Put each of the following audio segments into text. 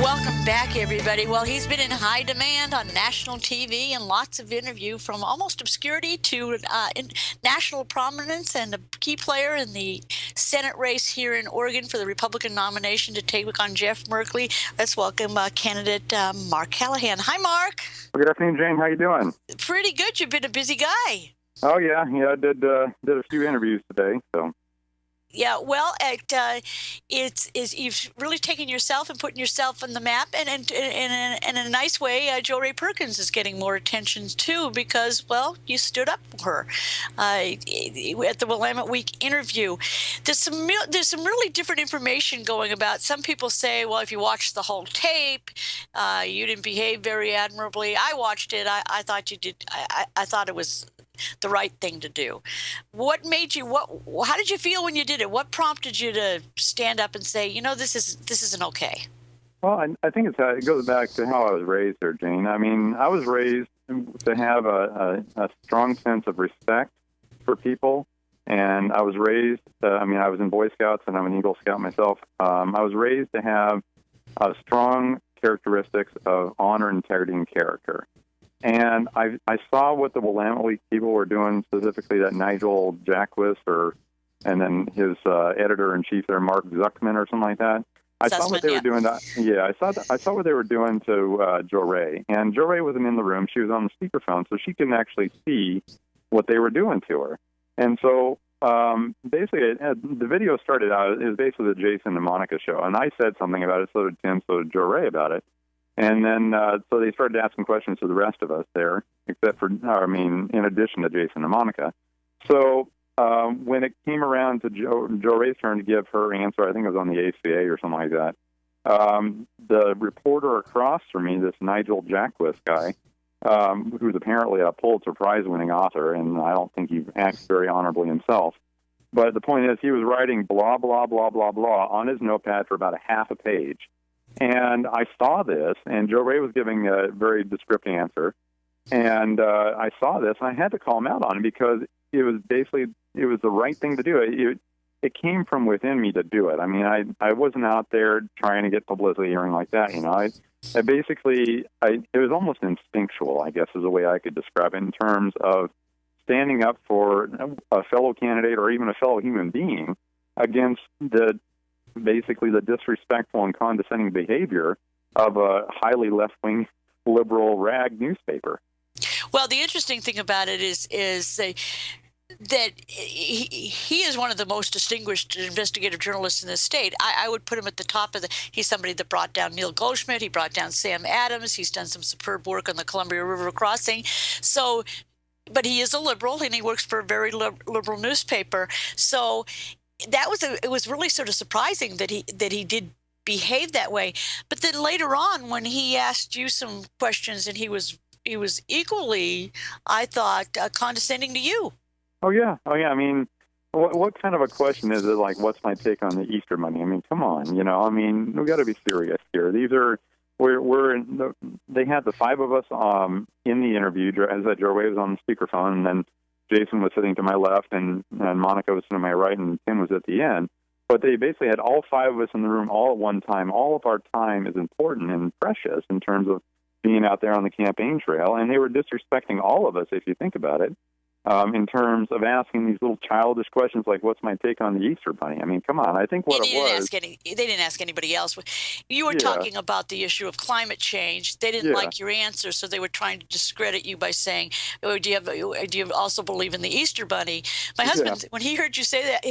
Welcome back, everybody. Well, he's been in high demand on national TV and lots of interview, from almost obscurity to national prominence, and a key player in the Senate race here in Oregon for the Republican nomination to take on Jeff Merkley. Let's welcome candidate Mark Callahan. Hi, Mark. Well, good afternoon, Jane. How you doing? Pretty good. You've been a busy guy. Oh yeah. I did a few interviews today, so. Yeah, well, you've really taken yourself and putting yourself on the map, and in a nice way, Jo Rae Perkins is getting more attention too, because, well, you stood up for her at the Willamette Week interview. There's some really different information going about. Some people say, well, if you watched the whole tape, you didn't behave very admirably. I watched it. I thought you did. I thought it was the right thing to do. What made you? How did you feel when you did it? What prompted you to stand up and say, this isn't okay? Well, I think it goes back to how I was raised there, Jane. I mean, I was raised to have a strong sense of respect for people, and I was raised. I was in Boy Scouts, and I'm an Eagle Scout myself. I was raised to have strong characteristics of honor, integrity, and character. And I saw what the Willamette Week people were doing, specifically that Nigel Jackwis, and then his editor-in-chief there, Mark Zuckman, or something like that. I saw what they were doing. I saw what they were doing to Jo Rae. And Jo Rae wasn't in the room; she was on the speakerphone, so she couldn't actually see what they were doing to her. And so, basically, the video started out. It was basically the Jason and Monica show, and I said something about it. So did Tim. So did Jo Rae about it. And then, so they started asking questions to the rest of us there, except for, in addition to Jason and Monica. So when it came around to Jo Rae's turn to give her answer, I think it was on the ACA or something like that, the reporter across from me, this Nigel Jackwis guy, who's apparently a Pulitzer Prize-winning author, and I don't think he acts very honorably himself. But the point is, he was writing blah, blah, blah, blah, blah on his notepad for about a half a page. And I saw this, and Jo Rae was giving a very descriptive answer. And I saw this, and I had to call him out on it because it was the right thing to do. It came from within me to do it. I mean, I wasn't out there trying to get publicity or anything like that. It was almost instinctual, I guess, is the way I could describe it, in terms of standing up for a fellow candidate or even a fellow human being against basically the disrespectful and condescending behavior of a highly left-wing liberal rag newspaper. Well, the interesting thing about it is that he is one of the most distinguished investigative journalists in the state. I would put him at the top of he's somebody that brought down Neil Goldschmidt. He brought down Sam Adams. He's done some superb work on the Columbia River crossing. So, but he is a liberal, and he works for a very liberal newspaper. So it was really sort of surprising that he did behave that way. But then later on, when he asked you some questions, and he was equally, I thought, condescending to you. Oh yeah. I mean, what kind of a question is it? Like, what's my take on the Easter Bunny? I mean, come on, we got to be serious here. They had the five of us in the interview. As Jo Rae was on the speakerphone, and then Jason was sitting to my left, and Monica was sitting to my right, and Tim was at the end. But they basically had all five of us in the room all at one time. All of our time is important and precious in terms of being out there on the campaign trail, and they were disrespecting all of us, if you think about it, in terms of asking these little childish questions like, what's my take on the Easter Bunny? I mean, come on. I think what it was... They didn't ask anybody else. You were talking about the issue of climate change. They didn't like your answer, so they were trying to discredit you by saying, do you also believe in the Easter Bunny? My husband, when he heard you say that,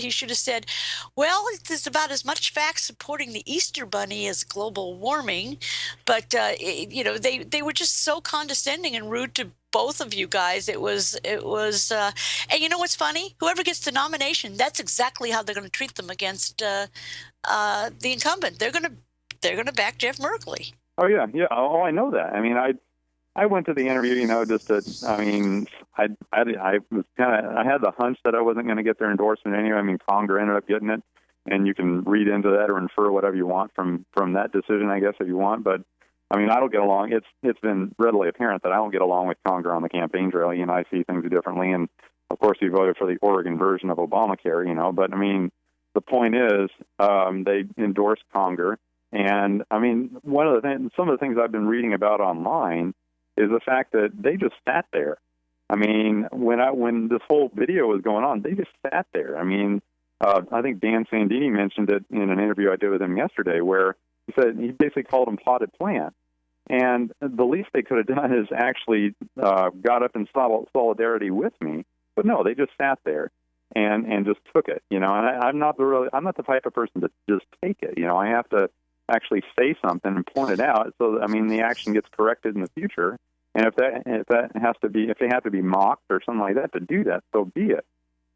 he should have said, well, there's about as much facts supporting the Easter Bunny as global warming. But, they were just so condescending and rude to both of you guys. It was, and you know what's funny? Whoever gets the nomination, that's exactly how they're going to treat them against the incumbent. They're going to back Jeff Merkley. Oh yeah. Oh, I know that. I mean, I went to the interview, I was I had the hunch that I wasn't going to get their endorsement anyway. I mean, Conger ended up getting it, and you can read into that or infer whatever you want from that decision, I guess, if you want, but. I mean, I don't get along. It's been readily apparent that I don't get along with Conger on the campaign trail. I see things differently, and of course, he voted for the Oregon version of Obamacare. But I mean, the point is, they endorsed Conger. And I mean, some of the things I've been reading about online is the fact that they just sat there. I mean, when this whole video was going on, they just sat there. I mean, I think Dan Sandini mentioned it in an interview I did with him yesterday, where he basically called them potted plants. And the least they could have done is actually got up in solidarity with me. But no, they just sat there and just took it. And I'm not the type of person to just take it. I have to actually say something and point it out. So the action gets corrected in the future. And if they have to be mocked or something like that to do that, so be it.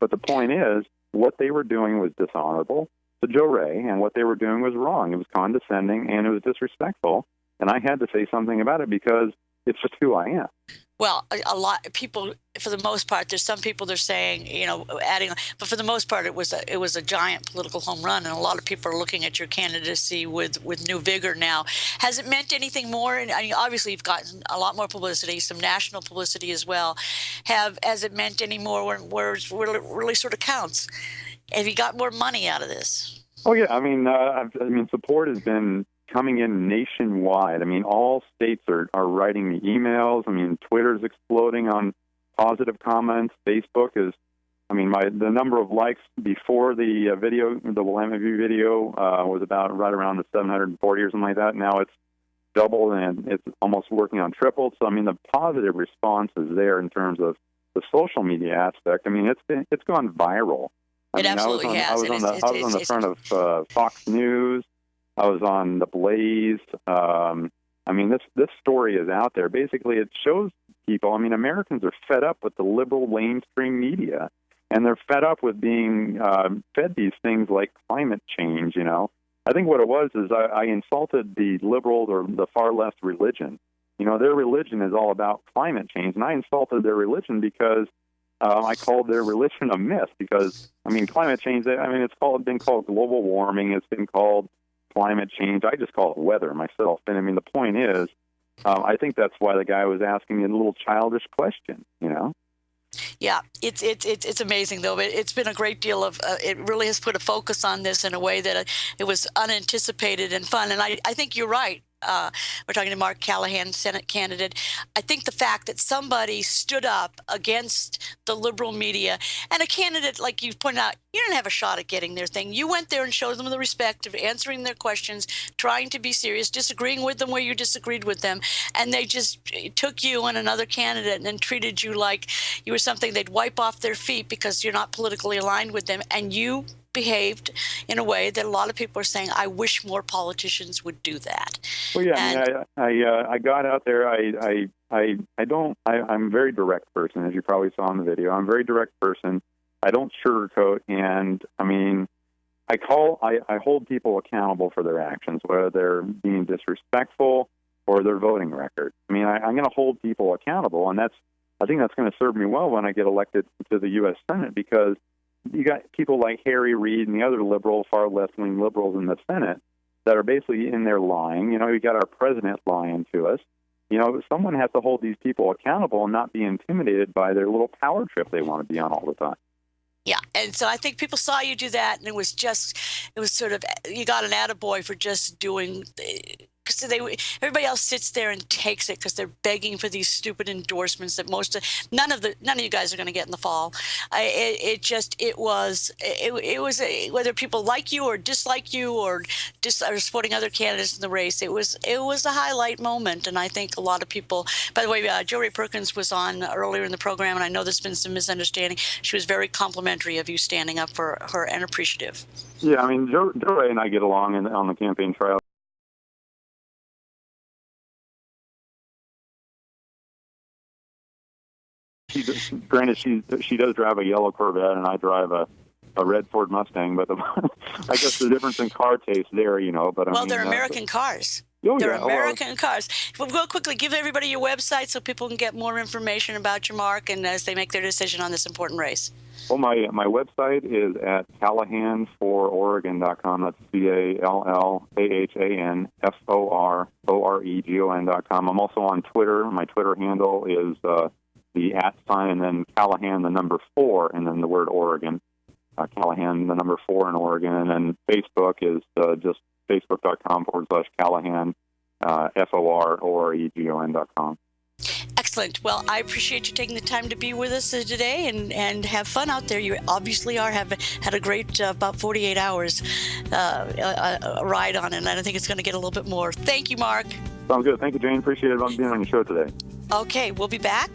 But the point is, what they were doing was dishonorable to Joe Ray, and what they were doing was wrong. It was condescending and it was disrespectful. And I had to say something about it because it's just who I am. Well, a lot of people, for the most part, there's some people they're saying, adding, but for the most part, it was a giant political home run, and a lot of people are looking at your candidacy with new vigor now. Has it meant anything more? And obviously, you've gotten a lot more publicity, some national publicity as well. Has it meant any more where it really sort of counts? Have you got more money out of this? Oh yeah, support has been coming in nationwide. All states are writing me emails. Twitter's exploding on positive comments. Facebook is, the number of likes before the video, the Willamette View video, was about right around the 740 or something like that. Now it's doubled and it's almost working on tripled. So the positive response is there in terms of the social media aspect. It's gone viral. It absolutely has. I was on the front of Fox News. I was on The Blaze. This story is out there. Basically, it shows people, Americans are fed up with the liberal mainstream media, and they're fed up with being fed these things like climate change, I think what it was is I insulted the liberals or the far left religion. Their religion is all about climate change, and I insulted their religion because I called their religion a myth because, climate change, it's been called global warming. It's been called climate change. I just call it weather myself. And the point is, I think that's why the guy was asking a little childish question, Yeah, it's amazing though. But it's been a great deal of. It really has put a focus on this in a way that it was unanticipated and fun. And I think you're right. We're talking to Mark Callahan, Senate candidate. I think the fact that somebody stood up against the liberal media and a candidate, like you pointed out, you didn't have a shot at getting their thing. You went there and showed them the respect of answering their questions, trying to be serious, disagreeing with them where you disagreed with them. And they just took you and another candidate and then treated you like you were something they'd wipe off their feet because you're not politically aligned with them. And you behaved in a way that a lot of people are saying, I wish more politicians would do that. Well, yeah, I got out there. I'm a very direct person, as you probably saw in the video. I'm a very direct person. I don't sugarcoat, and I hold people accountable for their actions, whether they're being disrespectful or their voting record. I'm going to hold people accountable, and I think that's going to serve me well when I get elected to the U.S. Senate, because you got people like Harry Reid and the other far left-wing liberals in the Senate that are basically in there lying. You got our president lying to us. Someone has to hold these people accountable and not be intimidated by their little power trip they want to be on all the time. Yeah, and so I think people saw you do that, and it was sort of, you got an attaboy for just doing. Because everybody else sits there and takes it because they're begging for these stupid endorsements that none of you guys are going to get in the fall. It was whether people like you or dislike you or just are supporting other candidates in the race. It was a highlight moment, and I think a lot of people. By the way, Jo Rae Perkins was on earlier in the program, and I know there's been some misunderstanding. She was very complimentary of you standing up for her and appreciative. Yeah, Jo Rae and I get along on the campaign trail. Granted, she does drive a yellow Corvette, and I drive a red Ford Mustang. But I guess the difference in car taste there, But they're American cars. Oh, they're yeah. American cars. Well, real quickly, give everybody your website so people can get more information about your Mark and as they make their decision on this important race. Well, my website is at CallahanForOregon.com. That's CallahanForOregon.com. I'm also on Twitter. My Twitter handle is the @ and then Callahan, the number 4, and then the word Oregon. Callahan, the number 4 in Oregon. And then Facebook is just facebook.com/Callahan, FOROREGON.com. Excellent. Well, I appreciate you taking the time to be with us today and have fun out there. You obviously had a great about 48 hours ride on it, and I think it's going to get a little bit more. Thank you, Mark. Sounds good. Thank you, Jane. Appreciate it being on your show today. Okay, we'll be back.